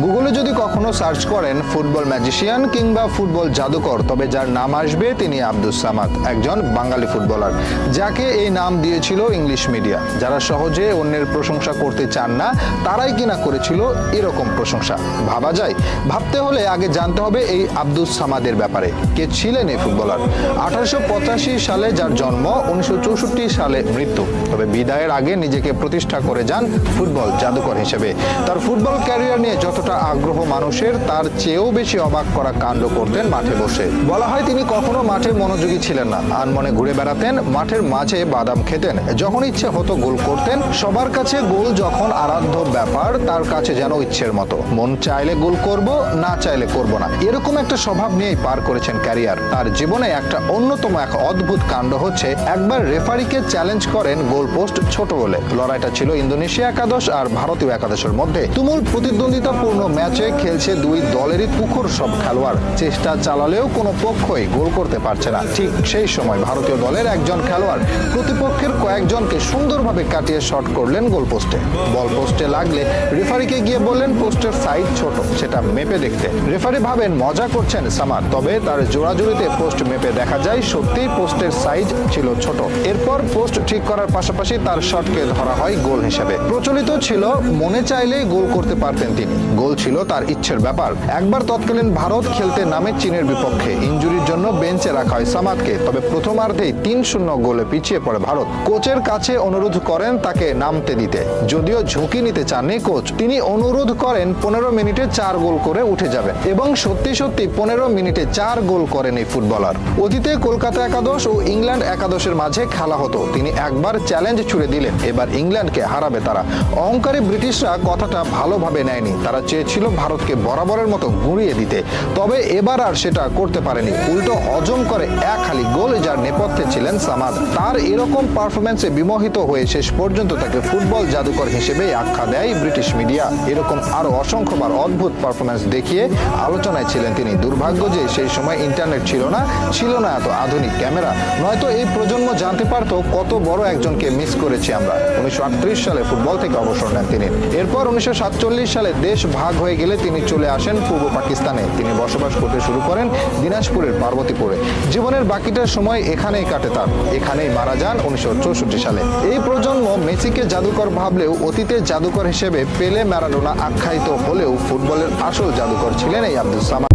গুগলে যদি কখনো সার্চ করেন ফুটবল ম্যাজিশিয়ান কিংবা ফুটবল জাদুকর, তবে যার নাম আসবে তিনি আব্দুস সামাদ, একজন বাঙালি ফুটবলার যাকে এই নাম দিয়েছিল ইংলিশ মিডিয়া। যারা সহজে অন্যের প্রশংসা করতে চান না তারাই কিনা করেছিল এরকম প্রশংসা। ভাবা যায়? ভাবতে হলে আগে জানতে হবে এই আব্দুস সামাদের ব্যাপারে। কে ছিলেন এই ফুটবলার? 1885 সালে যার জন্ম, 1964 সালে মৃত্যু। তবে বিদায়ের আগে নিজেকে প্রতিষ্ঠা করে যান ফুটবল জাদুকর হিসেবে। তার ফুটবল ক্যারিয়ার নিয়ে যতটা আগ্রহ মানুষের, তার চেয়েও বেশি অবাক করা কাণ্ড করতেন মাঠে বসে। বলা হয় তিনি কখনো মাঠে মনোযোগী ছিলেন না, আনমনে ঘুরে বেড়াতেন, মাঠের মাঝে বাদাম খেতেন, যখন ইচ্ছে হতো গোল করতেন। সবার কাছে গোল যখন আরাধ্য ব্যাপার, তার কাছে যেন ইচ্ছের মতো, মন চাইলে গোল করব, না চাইলে করব না, এরকম একটা স্বভাব নিয়েই পার করেছেন ক্যারিয়ার। তার জীবনে একটা অন্যতম এক অদ্ভুত কাণ্ড হচ্ছে, একবার রেফারিকে চ্যালেঞ্জ করেন গোল পোস্ট ছোট বলে। লড়াইটা ছিল ইন্দোনেশিয়া একাদশ আর ভারতীয় একাদশের মধ্যে। তুমুল প্রতিদ্বন্দ্বিতাপূর্ণ ম্যাচে খেলছে দুই দলেরই তুখোড় সব খেলোয়াড়। চেষ্টা চালালেও কোনো পক্ষই গোল করতে পারছে না। ঠিক সেই সময় ভারতীয় দলের একজন খেলোয়াড় প্রতিপক্ষের কয়েকজনকে সুন্দরভাবে কাটিয়ে শট করলেন গোল পোস্টে। বল পোস্টে লাগলে রেফারিকে গিয়ে বললেন পোস্টের সাইজ ছোট, সেটা মেপে দেখতে। রেফারি ভাবেন মজা করছেন সামাদ, তবে তার জোড়াজুড়িতে পোস্ট মেপে দেখা যায় সত্যিই পোস্টের সাইজ ছিল ছোট। এরপর পোস্ট ঠিক করার পাশাপাশি তার শটকে ধরা হয় গোল হিসেবে। প্রচলিত ছিল মনে চাইলেই গোল করতে পারতেন তিনি, গোল ছিল তার ইচ্ছের ব্যাপার। একবার তৎকালীন ভারত খেলতে নামে চীনের বিপক্ষে, ইনজুরির জন্য বেঞ্চে রাখা হয় সামাদকে। তবে প্রথমার্ধেই 3-0 গোলে পিছিয়ে পড়ে ভারত। কোচের কাছে অনুরোধ করেন তাকে নামতে দিতে, যদিও ঝুঁকি নিতে চাননি কোচ। তিনি অনুরোধ করেন 15 মিনিটে 4 গোল করে উঠে যাবেন, এবং সত্যি 15 মিনিটে 4 গোল করেন এই ফুটবলার। অতীতে কলকাতা একাদশ ও ইংল্যান্ড একাদশের মাঝে খেলা হতো, তিনি একবার চ্যালেঞ্জ ছুড়ে দিলেন, এবার ইংল্যান্ডকে হারাবে তারা। অহংকারী ব্রিটিশরা কথাটা ভালোভাবে নেয়নি, তারা চেয়েছিল ভারতকে বরাবরের মতো গুঁড়িয়ে দিতে। তবে এবার আর সেটা করতে পারেনি, উল্টো হজম করে এক হালি গোল, যার নেপথ্যে ছিলেন সামাদ। তার এরকম পারফরমেন্সে বিমোহিত হয়ে শেষ পর্যন্ত তাকে ফুটবল জাদুকর হিসেবে আখ্যা দেয় ব্রিটিশ মিডিয়া। এরকম আরো অসংখ্যবার অদ্ভুত পারফরমেন্স দেখিয়ে আলোচনায় ছিলেন তিনি। দুর্ভাগ্য যে সেই সময় ইন্টারনেট ছিল না এত আধুনিক ক্যামেরা, নয়তো এই প্রজন্ম জানতে পারত কত বড় একজনকে মিস করেছি আমরা। 1938 সালে ফুটবল থেকে অবসর নেন তিনি। এরপর 1947 সালে দেশ ভাগ হয়ে গেলে তিনি চলে আসেন পূর্ব পাকিস্তানে। তিনি বসবাস করতে শুরু করেন দিনাজপুরের পার্বতীপুরে। জীবনের বাকিটা সময় এখানেই কাটে তার। এখানেই মারা যান 1964 সালে। এই প্রজন্ম মেসিকে জাদুকর ভাবলেও অতীতের জাদুকর হিসেবে পেলে, ম্যারাডোনা আখ্যায়িত হলেও ফুটবলের আসল জাদুকর ছিলেন এই আব্দুস সামাদ।